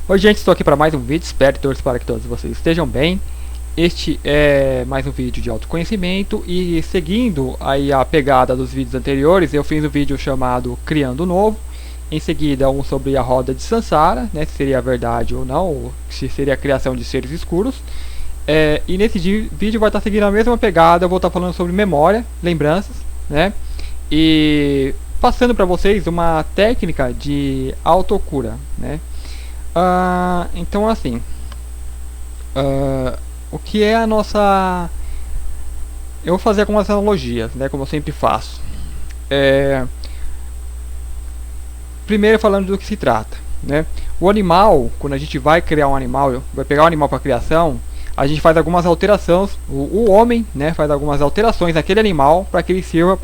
Oi gente, estou aqui para mais um vídeo, espero e torço para que todos vocês estejam bem. Este é mais um vídeo de autoconhecimento e seguindo aí a pegada dos vídeos anteriores, eu fiz um vídeo chamado Criando Novo. Em seguida um sobre a roda de Sansara, né, se seria verdade ou não, ou se seria a criação de seres escuros. E nesse vídeo vai estar seguindo a mesma pegada, eu vou estar falando sobre memória, lembranças, né, e passando para vocês uma técnica de autocura, né. Então assim, o que é a nossa... Eu vou fazer algumas analogias, né, como eu sempre faço. Primeiro falando do que se trata, né. O animal, quando a gente vai criar um animal, vai pegar um animal para criação, a gente faz algumas alterações, o homem, né, faz algumas alterações naquele animal para que ele sirva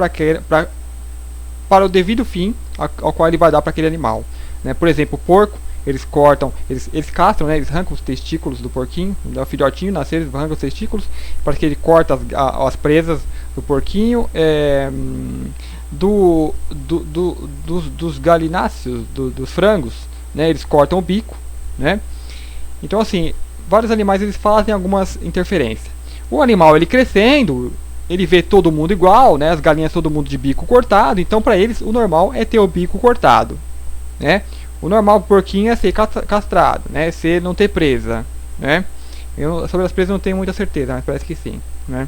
para o devido fim ao qual ele vai dar para aquele animal, né. Por exemplo, o porco, eles cortam, eles castram, né, eles arrancam os testículos do porquinho, o filhotinho nascer, eles arrancam os testículos, para que ele corta as presas do porquinho, dos galináceos, dos frangos, né, eles cortam o bico, né. Então assim, vários animais eles fazem algumas interferências. O animal ele crescendo, ele vê todo mundo igual, né, as galinhas todo mundo de bico cortado, então para eles o normal é ter o bico cortado, né. O normal pro porquinho é ser castrado, né, ser não ter presa, né. Sobre as presas não tenho muita certeza, mas parece que sim, né.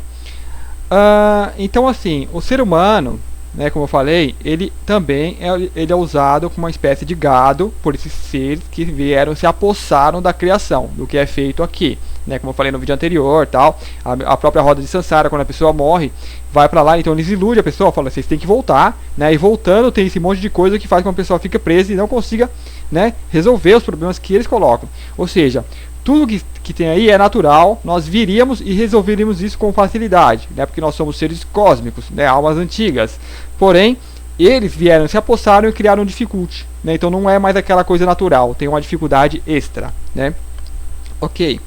Então assim, o ser humano, né, como eu falei, ele também ele é usado como uma espécie de gado por esses seres que vieram, se apossaram da criação, do que é feito aqui, né, como eu falei no vídeo anterior, tal, a própria roda de Sansara, quando a pessoa morre, vai pra lá, então eles iludem a pessoa, fala, vocês têm que voltar, né, e voltando tem esse monte de coisa que faz com que a pessoa fique presa e não consiga, né, resolver os problemas que eles colocam. Ou seja, tudo que tem aí é natural, nós viríamos e resolveríamos isso com facilidade, né, porque nós somos seres cósmicos, né, almas antigas. Porém, eles vieram, se apossaram e criaram um dificulty, né, então não é mais aquela coisa natural, tem uma dificuldade extra, né. Ok.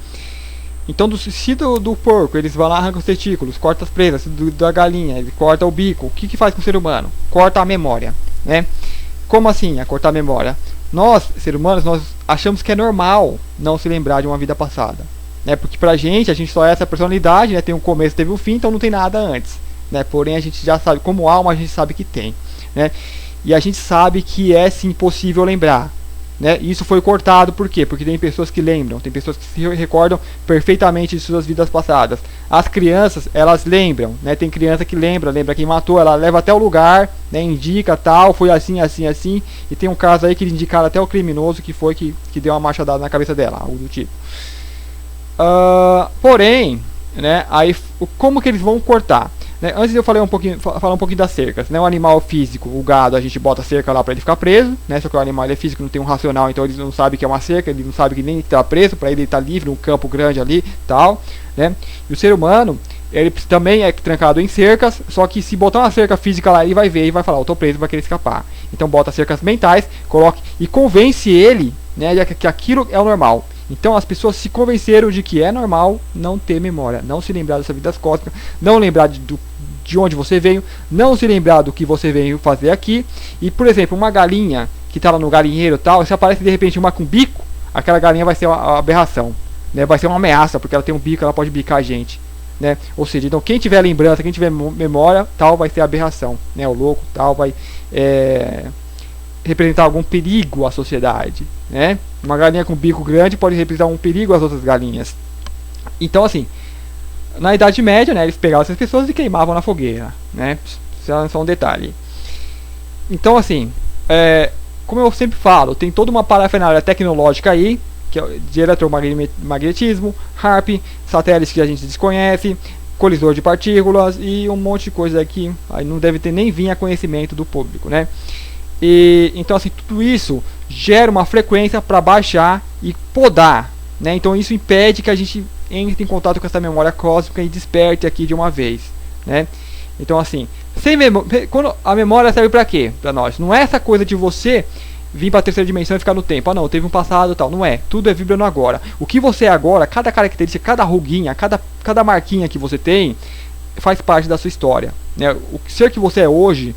Então se do porco, eles vão lá, arrancam os testículos, cortam as presas, da galinha, ele corta o bico, o que faz com o ser humano? Corta a memória, né. Como assim, a cortar a memória? Nós, seres humanos, nós achamos que é normal não se lembrar de uma vida passada, né? Porque pra gente, a gente só é essa personalidade, né? Tem um começo, teve um fim, então não tem nada antes, né? Porém, a gente já sabe, como alma, a gente sabe que tem, né? E a gente sabe que é sim possível lembrar, né? Isso foi cortado, por quê? Porque tem pessoas que lembram, tem pessoas que se recordam perfeitamente de suas vidas passadas. As crianças, elas lembram, né? Tem criança que lembra quem matou, ela leva até o lugar, né? Indica tal, foi assim, assim, assim. E tem um caso aí que eles indicaram até o criminoso que foi que deu uma machadada na cabeça dela, algo do tipo. Porém, né? Aí, como que eles vão cortar? Né, antes eu falar um pouquinho das cercas, né, o animal físico, o gado, a gente bota cerca lá para ele ficar preso, né, só que o animal ele é físico, não tem um racional, então ele não sabe que é uma cerca, ele não sabe que nem está preso, para ele estar livre, um campo grande ali, tal, né, e o ser humano, ele também é trancado em cercas, só que se botar uma cerca física lá, ele vai ver e vai falar, eu tô preso, vai querer escapar, então bota cercas mentais, coloque e convence ele, né, que aquilo é o normal. Então as pessoas se convenceram de que é normal não ter memória, não se lembrar dessas vidas cósmicas, não lembrar de onde você veio, não se lembrar do que você veio fazer aqui. E por exemplo, uma galinha que está lá no galinheiro e tal, se aparece de repente uma com bico, aquela galinha vai ser uma aberração, né? Vai ser uma ameaça, porque ela tem um bico, ela pode bicar a gente, né? Ou seja, então quem tiver lembrança, quem tiver memória, tal, vai ser aberração, né? O louco, tal, vai representar algum perigo à sociedade, né? Uma galinha com bico grande pode representar um perigo às outras galinhas. Então assim, na Idade Média, né, eles pegavam essas pessoas e queimavam na fogueira, né? Isso é só um detalhe. Então assim, como eu sempre falo, tem toda uma parafernália tecnológica aí, que é de eletromagnetismo, HAARP, satélites que a gente desconhece, colisor de partículas e um monte de coisa aqui, aí não deve ter nem vir a conhecimento do público, né? E então assim, tudo isso gera uma frequência para baixar e podar, né? Então isso impede que a gente entre em contato com essa memória cósmica e desperte aqui de uma vez, né? Então assim, quando a memória serve para quê? Para nós. Não é essa coisa de você vir para a terceira dimensão e ficar no tempo. Ah não, teve um passado e tal. Não é. Tudo é vibrando agora. O que você é agora, cada característica, cada ruguinha, cada marquinha que você tem faz parte da sua história, né? O ser que você é hoje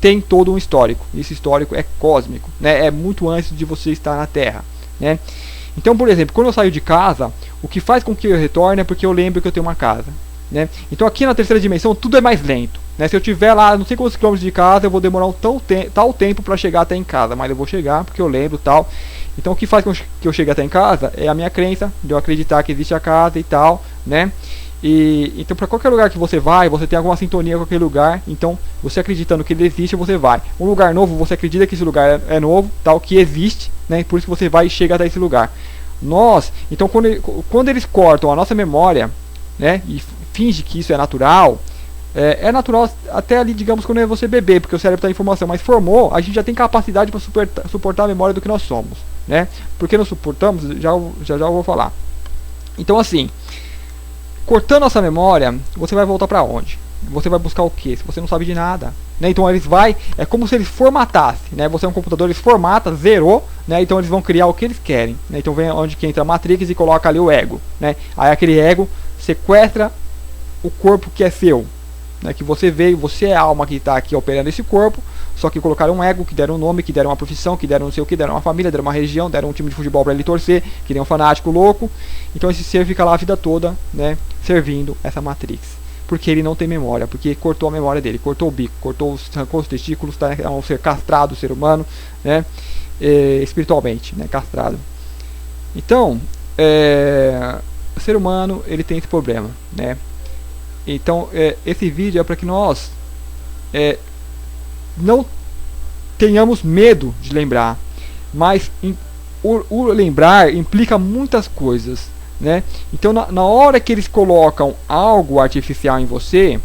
tem todo um histórico. Esse histórico é cósmico, né? É muito antes de você estar na Terra, né? Então, por exemplo, quando eu saio de casa, o que faz com que eu retorne é porque eu lembro que eu tenho uma casa, né? Então aqui na terceira dimensão tudo é mais lento, né? Se eu estiver lá não sei quantos quilômetros de casa, eu vou demorar tal tempo para chegar até em casa, mas eu vou chegar porque eu lembro tal. Então o que faz com que eu chegue até em casa é a minha crença de eu acreditar que existe a casa e tal, né? E então para qualquer lugar que você vai, você tem alguma sintonia com aquele lugar. Então você acreditando que ele existe, você vai. Um lugar novo, você acredita que esse lugar é novo, tal, que existe, né? Por isso que você vai e chega até esse lugar. Então quando eles cortam a nossa memória, né? E finge que isso é natural. É natural até ali, digamos, quando é você beber, porque o cérebro está em formação, mas formou, a gente já tem capacidade para suportar a memória do que nós somos, né? Porque não suportamos, já eu vou falar. Então assim, cortando essa memória, você vai voltar para onde? Você vai buscar o que? Se você não sabe de nada, né? Então é como se eles formatassem, né? Você é um computador, eles formata, zerou, né? Então eles vão criar o que eles querem, né? Então vem onde que entra a Matrix e coloca ali o ego, né? Aí aquele ego sequestra o corpo que é seu, né, que você veio, você é a alma que está aqui operando esse corpo, só que colocaram um ego, que deram um nome, que deram uma profissão, que deram não sei o que, deram uma família, deram uma região, deram um time de futebol para ele torcer, que nem um fanático louco. Então esse ser fica lá a vida toda, né, servindo essa Matrix, porque ele não tem memória, porque cortou a memória dele, cortou o bico, arrancou os testículos, tá, é um ser castrado, o ser humano, né, espiritualmente, né, castrado. Então o ser humano ele tem esse problema, né. Então esse vídeo é para que nós não tenhamos medo de lembrar, mas o lembrar implica muitas coisas, né? Então na hora que eles colocam algo artificial em você,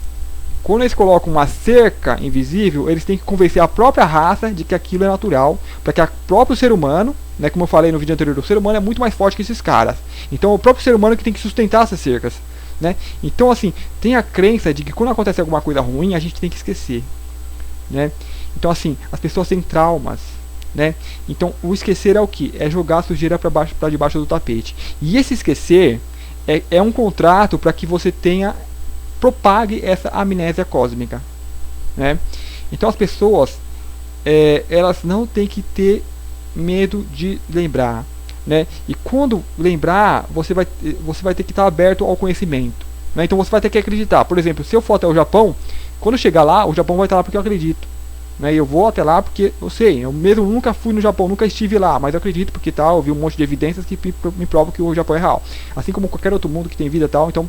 quando eles colocam uma cerca invisível, eles têm que convencer a própria raça de que aquilo é natural, para que o próprio ser humano, né, como eu falei no vídeo anterior, o ser humano é muito mais forte que esses caras. Então o próprio ser humano que tem que sustentar essas cercas, né? Então assim, tem a crença de que quando acontece alguma coisa ruim, a gente tem que esquecer, né? Então assim, as pessoas têm traumas, né? Então o esquecer é o que? É jogar a sujeira para debaixo do tapete. E esse esquecer é um contrato para que você propague essa amnésia cósmica, né? Então as pessoas elas não têm que ter medo de lembrar, né? E quando lembrar, você vai ter que estar aberto ao conhecimento, né? Então você vai ter que acreditar. Por exemplo, se eu for até o Japão, quando chegar lá, o Japão vai estar lá porque eu acredito, né? E eu vou até lá porque eu sei, eu mesmo nunca fui no Japão, nunca estive lá, mas eu acredito porque eu vi um monte de evidências que me provam que o Japão é real, assim como qualquer outro mundo que tem vida e tal. Então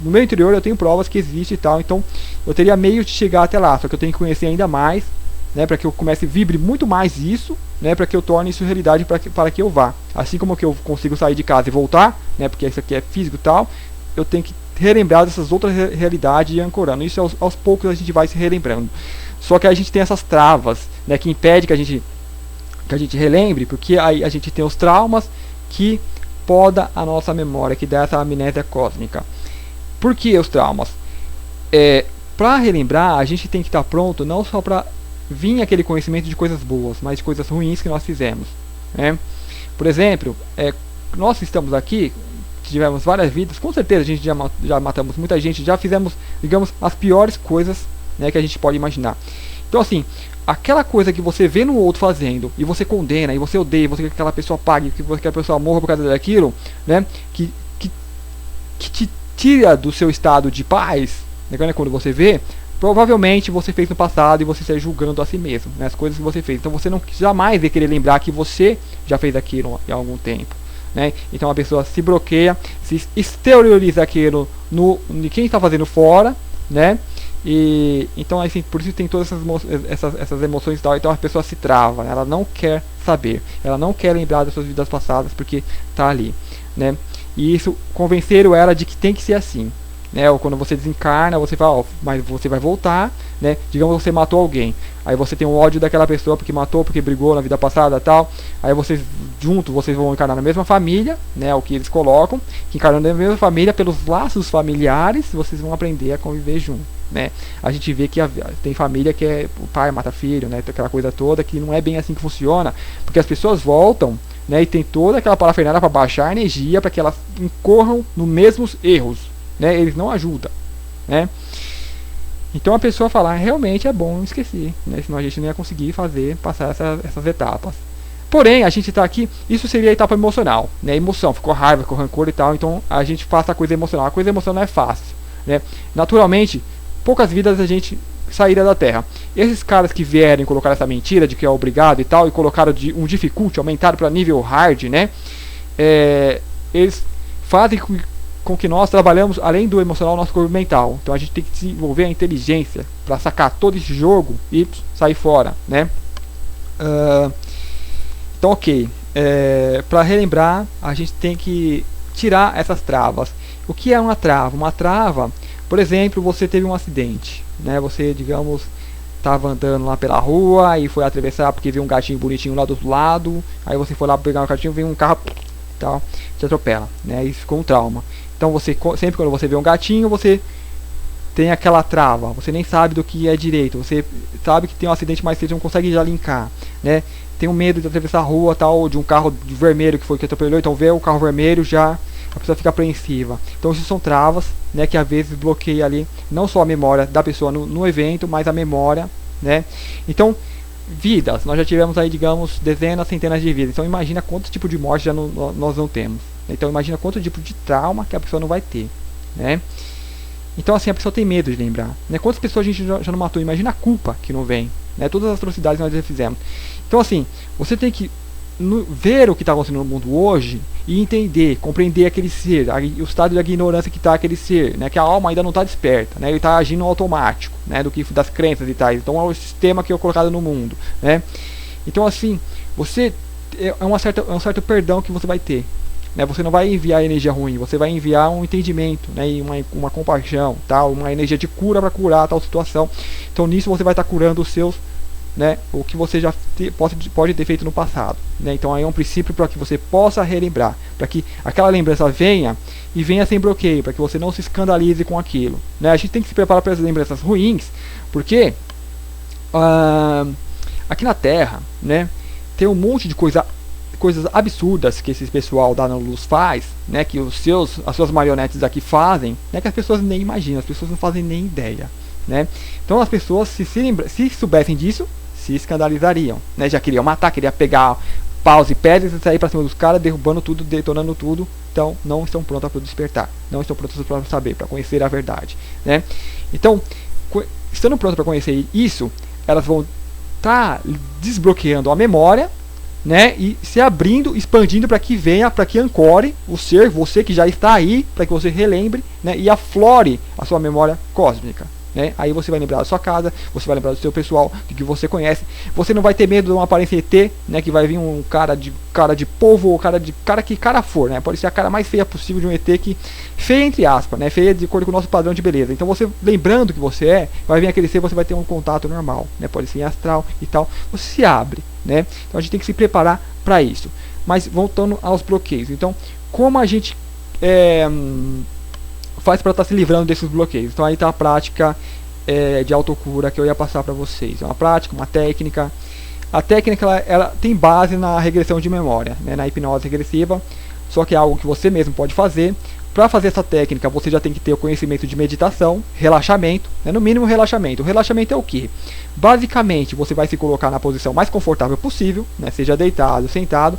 no meu interior eu tenho provas que existe e tal, então eu teria meio de chegar até lá, só que eu tenho que conhecer ainda mais, né, para que eu comece a vibre muito mais isso, né, para que eu torne isso realidade para que eu vá. Assim como que eu consigo sair de casa e voltar, né, porque isso aqui é físico e tal, eu tenho que relembrar dessas outras realidades e ancorando. Isso aos poucos a gente vai se relembrando. Só que a gente tem essas travas, né, que impede que a gente relembre, porque aí a gente tem os traumas que poda a nossa memória, que dá essa amnésia cósmica. Por que os traumas? Para relembrar, a gente tem que estar pronto não só para vir aquele conhecimento de coisas boas, mas de coisas ruins que nós fizemos, né? Por exemplo, nós estamos aqui, tivemos várias vidas, com certeza a gente já matamos muita gente, já fizemos, digamos, as piores coisas, né, que a gente pode imaginar. Então assim, aquela coisa que você vê no outro fazendo, e você condena, e você odeia, você quer que aquela pessoa pague, que você quer que a pessoa morra por causa daquilo, né, que te tira do seu estado de paz, né, quando você vê, provavelmente você fez no passado e você está julgando a si mesmo, né, as coisas que você fez. Então você não jamais vai querer lembrar que você já fez aquilo há algum tempo, né? Então a pessoa se bloqueia, se exterioriza aquilo de quem está fazendo fora, né? E então assim, por isso tem todas essas emoções e tal. Então a pessoa se trava, ela não quer saber, ela não quer lembrar das suas vidas passadas porque está ali, né? E isso convenceram ela de que tem que ser assim, né? Ou quando você desencarna, você fala, mas você vai voltar, né? Digamos que você matou alguém, aí você tem um ódio daquela pessoa porque matou, porque brigou na vida passada, tal. Aí vocês vão encarnar na mesma família, né? O que eles colocam, que encarnando na mesma família, pelos laços familiares, vocês vão aprender a conviver junto, né? A gente vê que tem família que o pai mata filho, né? Aquela coisa toda, que não é bem assim que funciona, porque as pessoas voltam, né? E tem toda aquela parafernália para baixar a energia, para que elas incorram nos mesmos erros, né? Eles não ajudam, né? Então a pessoa falar, realmente é bom esquecer, né? Senão a gente não ia conseguir passar essas etapas, Porém, a gente está aqui, isso seria a etapa emocional, né? Emoção, ficou raiva, ficou rancor e tal, então a gente passa a coisa emocional. A coisa emocional é fácil, né? Naturalmente, poucas vidas a gente saíra da Terra. Esses caras que vieram e colocaram essa mentira de que é obrigado e tal, e colocaram um difficulty, aumentaram para nível hard, né? Eles fazem com que nós trabalhamos além do emocional, nosso corpo mental. Então a gente tem que desenvolver a inteligência para sacar todo esse jogo e sair fora, né? Então, ok. Para relembrar, a gente tem que tirar essas travas. O que é uma trava? Uma trava, por exemplo, você teve um acidente, né? Você, digamos, estava andando lá pela rua e foi atravessar porque viu um gatinho bonitinho lá do outro lado. Aí você foi lá pegar o gatinho, vem um carro, tal, te atropela, né? Isso ficou um trauma. Então você, sempre quando você vê um gatinho, você tem aquela trava. Você nem sabe do que é direito. Você sabe que tem um acidente, mas você não consegue já linkar, né? Tem um medo de atravessar a rua, tal, de um carro vermelho que foi que atropelou. Então vê o carro vermelho, já a pessoa fica apreensiva. Então isso são travas, né, que às vezes bloqueia ali não só a memória da pessoa no evento, mas a memória, né? Então, vidas, nós já tivemos aí, digamos, dezenas, centenas de vidas. Então imagina quantos tipos de morte já nós não temos. Então imagina quanto tipo de trauma que a pessoa não vai ter, né? Então assim, a pessoa tem medo de lembrar, né? Quantas pessoas a gente já não matou? Imagina a culpa que não vem, né? Todas as atrocidades que nós já fizemos. Então assim, você tem que ver o que está acontecendo no mundo hoje e entender, compreender aquele ser, o estado de ignorância que está aquele ser, né? Que a alma ainda não está desperta, né? Ele está agindo automático, né? Do que das crenças e tais. Então é o sistema que é colocado no mundo, né? Então assim, você é um certo perdão que você vai ter, né? Você não vai enviar energia ruim, você vai enviar um entendimento, né? E uma compaixão, tal, uma energia de cura para curar tal situação. Então nisso você vai estar curando os seus, né, o que você já pode ter feito no passado, né? Então aí é um princípio para que você possa relembrar, para que aquela lembrança venha e venha sem bloqueio, para que você não se escandalize com aquilo, né? A gente tem que se preparar para as lembranças ruins, porque aqui na Terra, né, tem um monte de coisas absurdas que esse pessoal da Luz faz, né, que as suas marionetes aqui fazem, né, que as pessoas nem imaginam, as pessoas não fazem nem ideia, né? Então as pessoas, se soubessem disso, se escandalizariam, né? Já queriam matar, queriam pegar paus e pedras e sair para cima dos caras, derrubando tudo, detonando tudo. Então não estão prontas para despertar, não estão prontas para saber, para conhecer a verdade, né? Então, estando prontas para conhecer isso, elas vão estar desbloqueando a memória, né, e se abrindo, expandindo para que venha, para que ancore o ser, você que já está aí, para que você relembre, né, e aflore a sua memória cósmica, né? Aí você vai lembrar da sua casa, você vai lembrar do seu pessoal que você conhece. Você não vai ter medo de uma aparência ET, né, que vai vir um cara de polvo, ou cara for, né? Pode ser a cara mais feia possível de um ET, que feia entre aspas, né, feia de acordo com o nosso padrão de beleza. Então você, lembrando que você vai vir aquele ser, você vai ter um contato normal, né? Pode ser em astral e tal. Você se abre, né? Então a gente tem que se preparar para isso. Mas voltando aos bloqueios. Então, como a gente faz para estar se livrando desses bloqueios? Então aí está a prática de autocura que eu ia passar para vocês. É uma prática, uma técnica. A técnica ela tem base na regressão de memória, né, na hipnose regressiva, só que é algo que você mesmo pode fazer. Para fazer essa técnica, você já tem que ter o conhecimento de meditação, relaxamento, né, no mínimo relaxamento. O relaxamento é o que? Basicamente, você vai se colocar na posição mais confortável possível, né, seja deitado, sentado,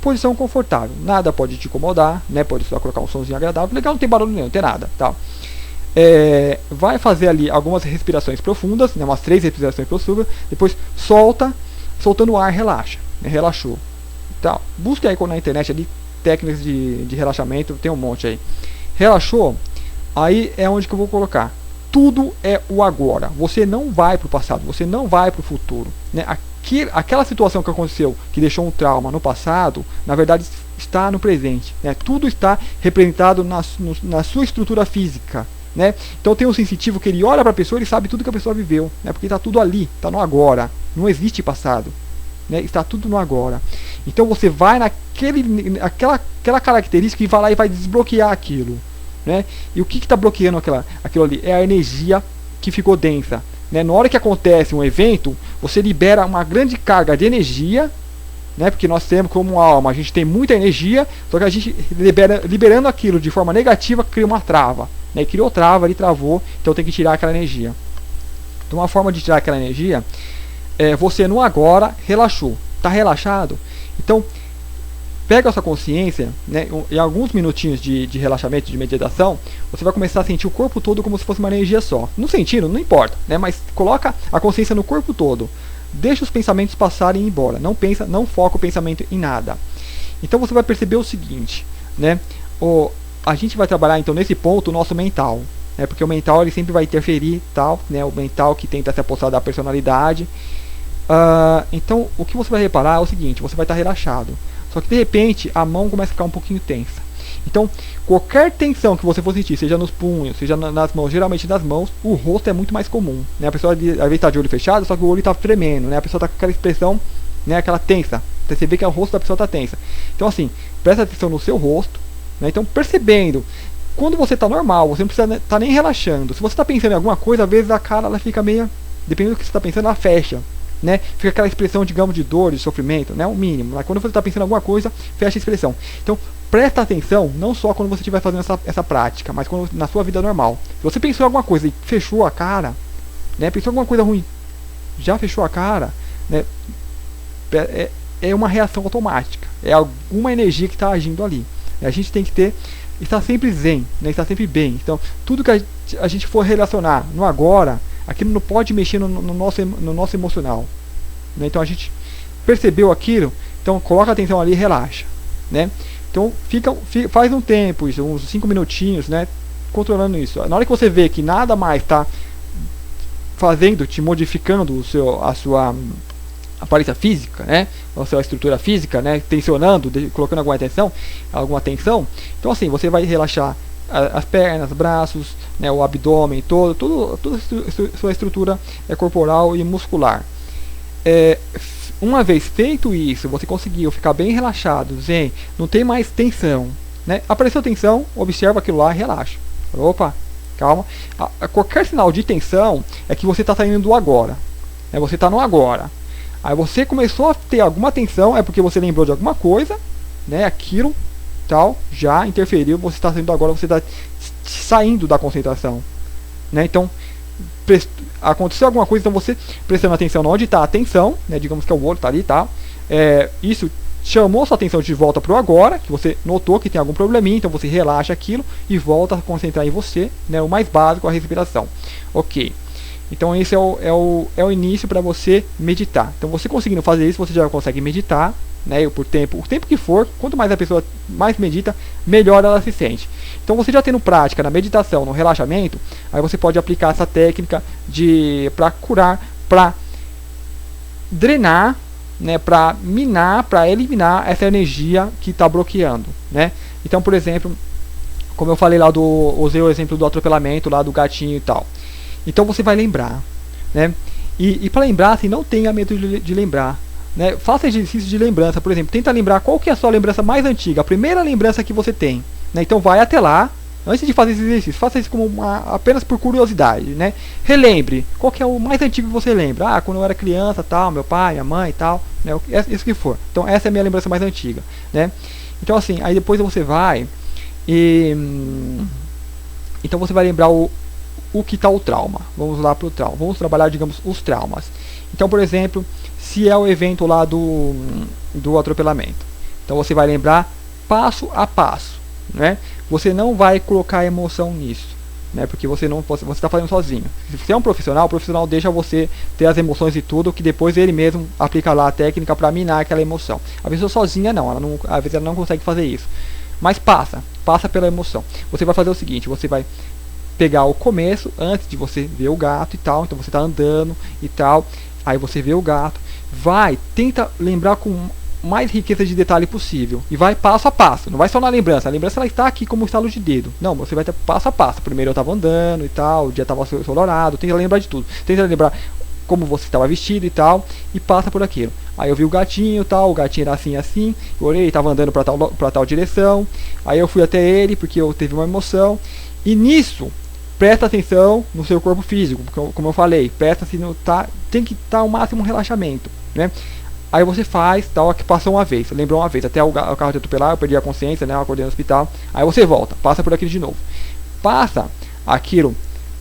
posição confortável, nada pode te incomodar, né? Pode só colocar um somzinho agradável, legal, não tem barulho nenhum, não tem nada, tá? Vai fazer ali algumas respirações profundas, né? Umas 3 respirações profundas, depois soltando o ar, relaxa, né? Relaxou, tá? Busque aí na internet ali técnicas de relaxamento, tem um monte aí. Relaxou, aí é onde que eu vou colocar. Tudo é o agora. Você não vai para o passado, você não vai para o futuro, né? Aquela situação que aconteceu, que deixou um trauma no passado, na verdade está no presente, né? Tudo está representado na sua estrutura física, né? Então tem um sensitivo que ele olha para a pessoa e sabe tudo que a pessoa viveu, né? Porque está tudo ali, está no agora, não existe passado, né? Está tudo no agora. Então você vai naquela característica e vai lá e vai desbloquear aquilo, né? E o que está bloqueando aquilo ali? É a energia que ficou densa, né? Na hora que acontece um evento, você libera uma grande carga de energia, né? Porque nós temos como alma, a gente tem muita energia, só que a gente liberando aquilo de forma negativa, cria uma trava, né? Criou trava, ele travou, então tem que tirar aquela energia. Então uma forma de tirar aquela energia é você no agora relaxou, tá relaxado? Então, pega a sua consciência, né, em alguns minutinhos de relaxamento, de meditação, você vai começar a sentir o corpo todo como se fosse uma energia só. No sentido, não importa, né, mas coloca a consciência no corpo todo. Deixa os pensamentos passarem e ir embora. Não pensa, não foca o pensamento em nada. Então você vai perceber o seguinte, né, a gente vai trabalhar então nesse ponto o nosso mental, né, porque o mental ele sempre vai interferir, tal, né, o mental que tenta se apossar da personalidade. Então o que você vai reparar é o seguinte, você vai estar relaxado. Só que de repente a mão começa a ficar um pouquinho tensa. Então, qualquer tensão que você for sentir, seja nos punhos, seja nas mãos, geralmente nas mãos, o rosto é muito mais comum, né? A pessoa às vezes está de olho fechado, só que o olho está tremendo, né? A pessoa está com aquela expressão, né? Aquela tensa. Você vê que o rosto da pessoa está tensa. Então, assim, presta atenção no seu rosto, né? Então, percebendo, quando você está normal, você não precisa estar nem relaxando. Se você está pensando em alguma coisa, às vezes a cara ela fica meio, dependendo do que você está pensando, ela fecha. Né? Fica aquela expressão, digamos, de dor, de sofrimento, né? O mínimo. Mas quando você está pensando em alguma coisa, fecha a expressão. Então, presta atenção, não só quando você estiver fazendo essa prática, mas quando, na sua vida normal. Se você pensou em alguma coisa e fechou a cara, né? Pensou em alguma coisa ruim, já fechou a cara, né? É uma reação automática. É alguma energia que está agindo ali. A gente tem que estar sempre zen, né? Estar sempre bem. Então, tudo que a gente for relacionar no agora, aquilo não pode mexer no nosso emocional, né? Então a gente percebeu aquilo, então coloca a atenção ali e relaxa, né? Então faz um tempo, isso, uns 5 minutinhos, né? Controlando isso. Na hora que você vê que nada mais está te modificando a sua aparência física, né? A sua estrutura física, né? Tensionando, colocando alguma tensão. Então assim, você vai relaxar as pernas, braços, né, o abdômen, toda a sua estrutura corporal e muscular. Uma vez feito isso, você conseguiu ficar bem relaxado, zen, não tem mais tensão, né? Apareceu tensão, observa aquilo lá e relaxa. Opa, calma. Qualquer sinal de tensão é que você está saindo do agora, né? Você está no agora. Aí você começou a ter alguma tensão, é porque você lembrou de alguma coisa, né? Aquilo tal, já interferiu, você está saindo agora, você está saindo da concentração, né? Então aconteceu alguma coisa, então você prestando atenção onde está a atenção, né? Digamos que é o olho está ali, tá? Isso chamou sua atenção de volta para o agora, que você notou que tem algum probleminha, então você relaxa aquilo e volta a concentrar em você, né? O mais básico, a respiração. Ok. Então esse é o início para você meditar. Então você conseguindo fazer isso, você já consegue meditar, né, o tempo que for. Quanto mais a pessoa mais medita, melhor ela se sente. Então você já tendo prática na meditação, no relaxamento, aí você pode aplicar essa técnica para curar, para drenar, né, para minar, para eliminar essa energia que está bloqueando, né? Então, por exemplo, como eu falei lá usei o exemplo do atropelamento lá do gatinho e tal. Então você vai lembrar, né? E para lembrar, assim, não tenha medo de lembrar, né? Faça exercício de lembrança, por exemplo, tenta lembrar qual que é a sua lembrança mais antiga, a primeira lembrança que você tem, né? Então vai até lá, antes de fazer esse exercício, faça isso como apenas por curiosidade, né? Relembre, qual que é o mais antigo que você lembra? Ah, quando eu era criança, tal, meu pai, minha mãe, tal, né? Isso que for. Então essa é a minha lembrança mais antiga, né? Então assim, aí depois você vai então você vai lembrar o que está o trauma. Vamos lá para o trauma. Vamos trabalhar, digamos, os traumas. Então, por exemplo, se é o evento lá do atropelamento. Então você vai lembrar passo a passo, né? Você não vai colocar emoção nisso, né? Porque você está fazendo sozinho. Se você é um profissional, o profissional deixa você ter as emoções e tudo, que depois ele mesmo aplica lá a técnica para minar aquela emoção. A pessoa sozinha não, às vezes ela não consegue fazer isso. Mas passa pela emoção. Você vai fazer o seguinte, você vai pegar o começo, antes de você ver o gato e tal, então você está andando e tal, aí você vê o gato, tenta lembrar com mais riqueza de detalhe possível, e vai passo a passo, não vai só na lembrança, a lembrança ela está aqui como estalo de dedo, não, você vai ter passo a passo, primeiro eu estava andando e tal, o dia estava ensolarado, tenta lembrar de tudo, tenta lembrar como você estava vestido e tal, e passa por aquilo. Aí eu vi o gatinho e tal, o gatinho era assim, eu olhei, estava andando para tal direção, aí eu fui até ele, porque eu teve uma emoção, e nisso, presta atenção no seu corpo físico, como eu falei, tem que estar ao máximo relaxamento, né? Aí você faz, tal, que passou uma vez, lembrou uma vez, até o carro te atropelar, eu perdi a consciência, né? Eu acordei no hospital, aí você volta, passa por aquilo de novo. Passa aquilo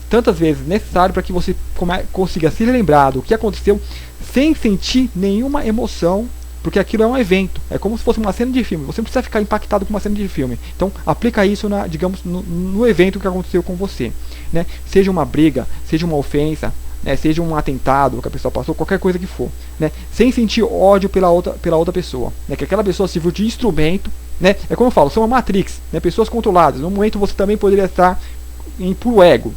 tantas vezes necessário para que você consiga se lembrar do que aconteceu sem sentir nenhuma emoção Porque aquilo é um evento, é como se fosse uma cena de filme. Você não precisa ficar impactado com uma cena de filme. Então aplica isso digamos, no evento que aconteceu com você, né? Seja uma briga, seja uma ofensa, né? Seja um atentado que a pessoa passou, qualquer coisa que for, né? Sem sentir ódio pela outra pessoa, né? Que aquela pessoa sirva de instrumento, né? É como eu falo, são uma Matrix, né? Pessoas controladas. No momento você também poderia estar em puro ego,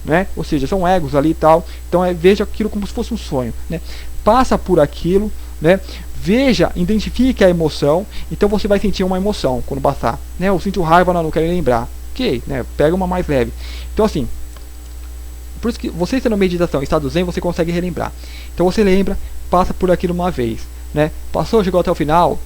né? Ou seja, são egos ali e tal. Então veja aquilo como se fosse um sonho, né? Passa por aquilo, né? Veja, identifique a emoção. Então você vai sentir uma emoção quando passar, né? Eu sinto raiva, não quero lembrar. Ok, né? Pega uma mais leve. Então assim, por isso que você estando na meditação, estado zen, você consegue relembrar. Então você lembra, passa por aquilo uma vez, né? Passou, chegou até o final,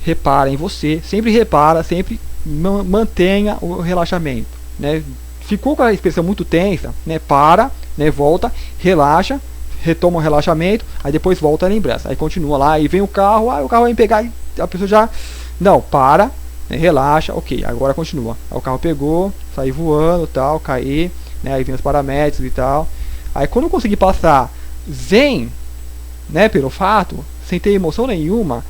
repara em você, sempre repara, sempre mantenha o relaxamento, né? Ficou com a expressão muito tensa, né? Para, né? Volta, relaxa, retoma o relaxamento, aí depois volta a lembrança, aí continua lá, aí vem o carro, aí o carro vai pegar e a pessoa já, não, para, né, relaxa, ok, agora continua, aí o carro pegou, saiu voando, tal, cair, né, aí vem os paramédicos e tal, aí quando eu consegui passar zen, né, pelo fato, sem ter emoção nenhuma,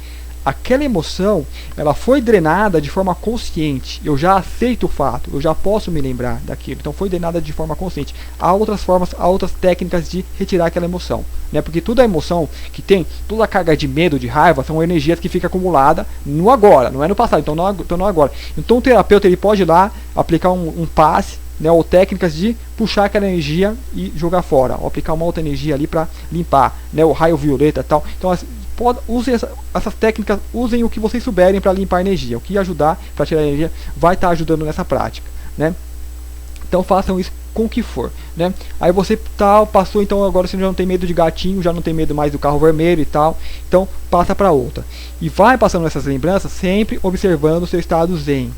aquela emoção, ela foi drenada de forma consciente. Eu já aceito o fato, eu já posso me lembrar daquilo. Então foi drenada de forma consciente. Há outras formas, há outras técnicas de retirar aquela emoção, né? Porque toda a emoção que tem, toda a carga de medo, de raiva, são energias que ficam acumuladas no agora, não é no passado, então não agora. Então o terapeuta ele pode ir lá aplicar um passe, né, ou técnicas de puxar aquela energia e jogar fora, ou aplicar uma outra energia ali para limpar, né, o raio violeta e tal. Então usem essas técnicas, usem o que vocês souberem para limpar a energia, o que ajudar para tirar a energia vai estar ajudando nessa prática, né? Então façam isso com o que for, né? Aí você passou, então agora você já não tem medo de gatinho, já não tem medo mais do carro vermelho e tal, então passa para outra e vai passando essas lembranças sempre observando o seu estado zen,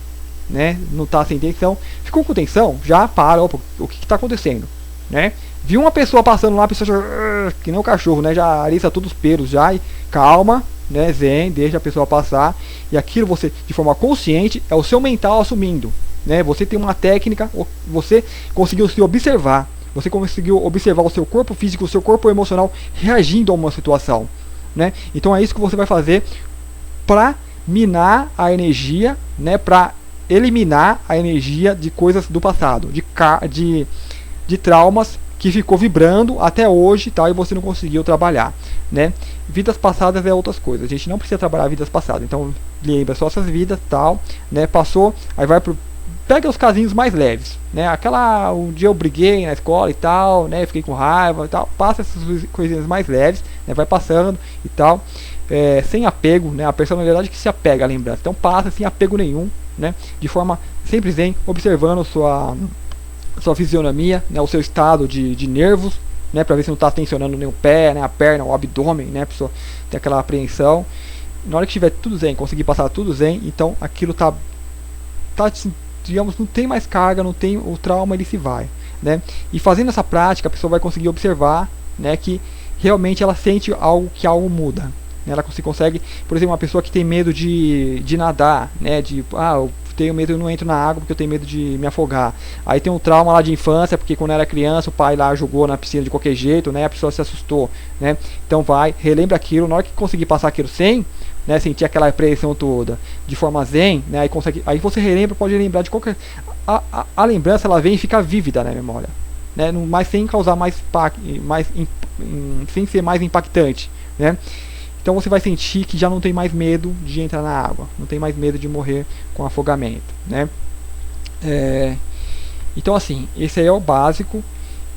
né? Não está sem tensão, ficou com tensão, já para, opa, o que está acontecendo, né? Viu uma pessoa passando lá, a pessoa já, que nem um cachorro, né? Já aliça todos os pelos já e calma, né? Zen, deixa a pessoa passar. E aquilo você, de forma consciente, é o seu mental assumindo, né? Você tem uma técnica, você conseguiu se observar, você conseguiu observar o seu corpo físico, o seu corpo emocional reagindo a uma situação, né? Então é isso que você vai fazer para minar a energia, né? Para eliminar a energia de coisas do passado, de traumas que ficou vibrando até hoje, tal, e você não conseguiu trabalhar, né? Vidas passadas é outras coisas. A gente não precisa trabalhar vidas passadas. Então lembra só essas vidas, tal, né? Passou, aí vai pro pega os casinhos mais leves, né? Um dia eu briguei na escola e tal, né? Fiquei com raiva e tal. Passa essas coisinhas mais leves, né? Vai passando e tal, sem apego, né? A personalidade que se apega à lembrança. Então passa sem apego nenhum, né? De forma sempre zen, observando sua fisionomia, né, o seu estado de nervos, né, para ver se não está tensionando nem o pé, né, a perna, o abdômen, né, a pessoa tem aquela apreensão. Na hora que tiver tudo zen, conseguir passar tudo zen, então aquilo tá digamos, não tem mais carga, não tem o trauma, ele se vai, né? E fazendo essa prática, a pessoa vai conseguir observar, né, que realmente ela sente algo muda. Ela consegue, por exemplo, uma pessoa que tem medo de nadar, né, eu tenho medo, eu não entro na água porque eu tenho medo de me afogar. Aí tem um trauma lá de infância, porque quando era criança o pai lá jogou na piscina de qualquer jeito, né, a pessoa se assustou, né? Então relembra aquilo, na hora que conseguir passar aquilo sem, né, sentir aquela apreensão toda de forma zen, né, aí você relembra, pode lembrar de qualquer... A lembrança ela vem e fica vívida na memória, né, mas sem causar sem ser mais impactante, né? Então você vai sentir que já não tem mais medo de entrar na água, não tem mais medo de morrer com afogamento, né? Então assim, esse aí é o básico,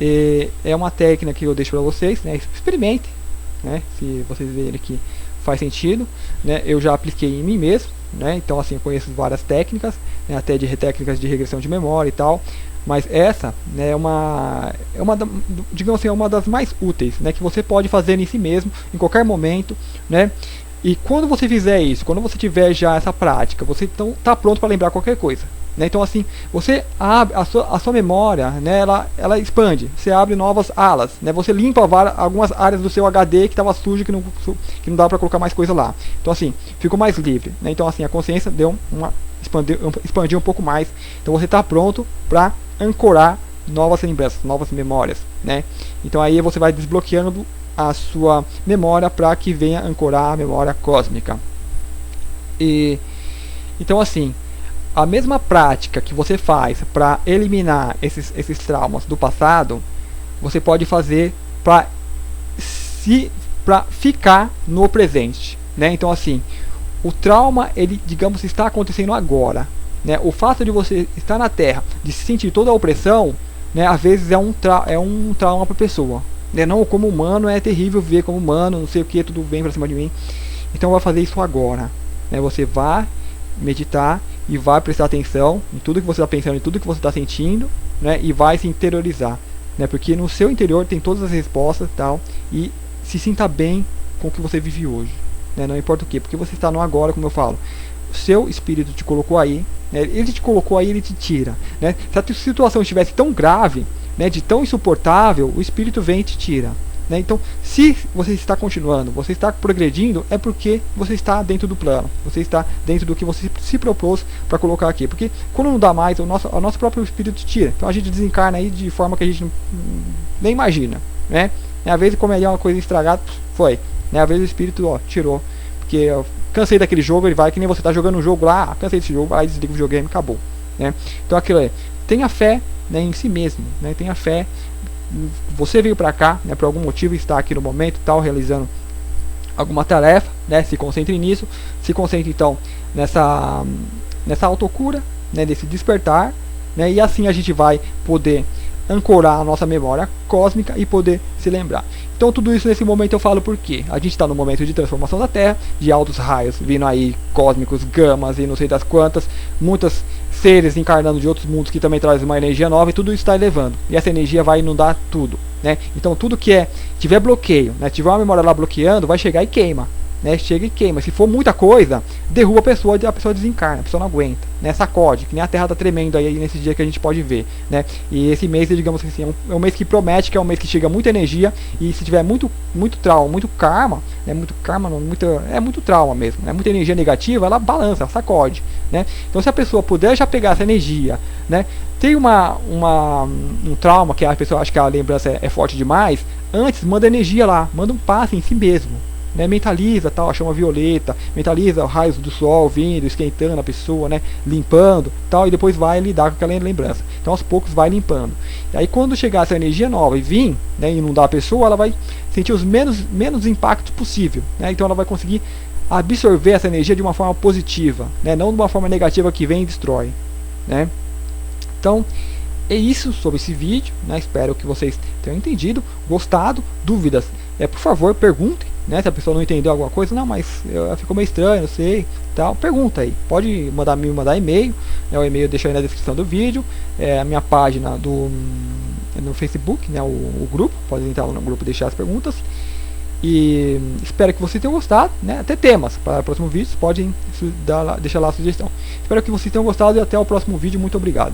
é uma técnica que eu deixo para vocês, né? Experimentem, né? Se vocês verem que faz sentido, né? Eu já apliquei em mim mesmo, né? Então assim, eu conheço várias técnicas, né? Até de técnicas de regressão de memória e tal. Mas essa, né, digamos assim, é uma das mais úteis, né, que você pode fazer em si mesmo, em qualquer momento, né? E quando você fizer isso, quando você tiver já essa prática, você então está pronto para lembrar qualquer coisa, né? Então assim, você abre a sua memória, né, ela expande, você abre novas alas, né? Você limpa algumas áreas do seu HD que estava sujo, que não dá para colocar mais coisa lá. Então assim, ficou mais livre, né? Então assim, a consciência expandiu um pouco mais. Então você está pronto para ancorar novas lembranças, novas memórias, né? Então aí você vai desbloqueando a sua memória para que venha ancorar a memória cósmica. E então assim, a mesma prática que você faz para eliminar esses traumas do passado, você pode fazer para ficar no presente, né? Então assim, o trauma, ele, digamos, está acontecendo agora, né? O fato de você estar na Terra, de sentir toda a opressão, né, às vezes é um trauma para a pessoa, né? Não, como humano é terrível ver como humano, não sei o que, tudo vem para cima de mim. Então vai fazer isso agora, né? Você vai meditar e vai prestar atenção em tudo que você está pensando, em tudo que você está sentindo, né? E vai se interiorizar, né? Porque no seu interior tem todas as respostas, tal, e se sinta bem com o que você vive hoje, né? Não importa o que, porque você está no agora, como eu falo. O seu espírito te colocou aí, né? Ele te colocou aí, ele te tira, né? Se a situação estivesse tão grave, né, de tão insuportável, o espírito vem e te tira, né? Então, se você está continuando, você está progredindo, é porque você está dentro do plano, você está dentro do que você se propôs para colocar aqui. Porque quando não dá mais, o nosso próprio espírito tira. Então a gente desencarna aí de forma que a gente nem imagina, né? Às vezes, como é uma coisa estragada, foi, né? Às vezes o espírito, ó, tirou, porque eu cansei daquele jogo, ele vai, que nem você está jogando um jogo lá, cansei desse jogo, aí desliga o videogame, acabou, né? Então aquilo é, tenha fé, né, em si mesmo, né? Tenha fé. Você veio para cá, né, por algum motivo, está aqui no momento, tal, realizando alguma tarefa, né? Se concentre nisso, se concentre então nessa autocura, né, desse despertar, né? E assim a gente vai poder ancorar a nossa memória cósmica e poder se lembrar. Então tudo isso nesse momento eu falo porque a gente está no momento de transformação da Terra, de altos raios vindo aí, cósmicos, gamas e não sei das quantas, muitos seres encarnando de outros mundos que também trazem uma energia nova, e tudo isso está elevando, e essa energia vai inundar tudo, né? Então tudo que tiver bloqueio, né, tiver uma memória lá bloqueando, vai chegar e queima, né? Chega e queima. Se for muita coisa, derruba a pessoa desencarna, a pessoa não aguenta, né? Sacode, que nem a Terra está tremendo aí nesse dia que a gente pode ver, né? E esse mês, digamos assim, é um mês que promete, que é um mês que chega muita energia, e se tiver muito trauma, muito karma, né? Muito karma, muito trauma mesmo, né? Muita energia negativa, ela balança, ela sacode, né? Então se a pessoa puder já pegar essa energia, né? Tem um trauma que a pessoa acha que a lembrança é forte demais, antes manda energia lá, manda um passe em si mesmo, né? Mentaliza tal, a chama violeta, mentaliza os raios do sol vindo, esquentando a pessoa, né? Limpando tal, e depois vai lidar com aquela lembrança. Então aos poucos vai limpando. E aí quando chegar essa energia nova e vir, né, inundar a pessoa, ela vai sentir os menos impactos possível, né? Então ela vai conseguir absorver essa energia de uma forma positiva, né? Não de uma forma negativa que vem e destrói, né? Então é isso sobre esse vídeo, né? Espero que vocês tenham entendido, gostado, dúvidas, por favor perguntem, né? Se a pessoa não entendeu alguma coisa, não, mas ficou meio estranho, não sei, tal, pergunta aí, pode me mandar e-mail, né? O e-mail deixa aí na descrição do vídeo, a minha página no Facebook, né? O grupo, pode entrar no grupo e deixar as perguntas. E espero que vocês tenham gostado, né? Até temas para o próximo vídeo, podem deixar lá a sugestão. Espero que vocês tenham gostado e até o próximo vídeo. Muito obrigado.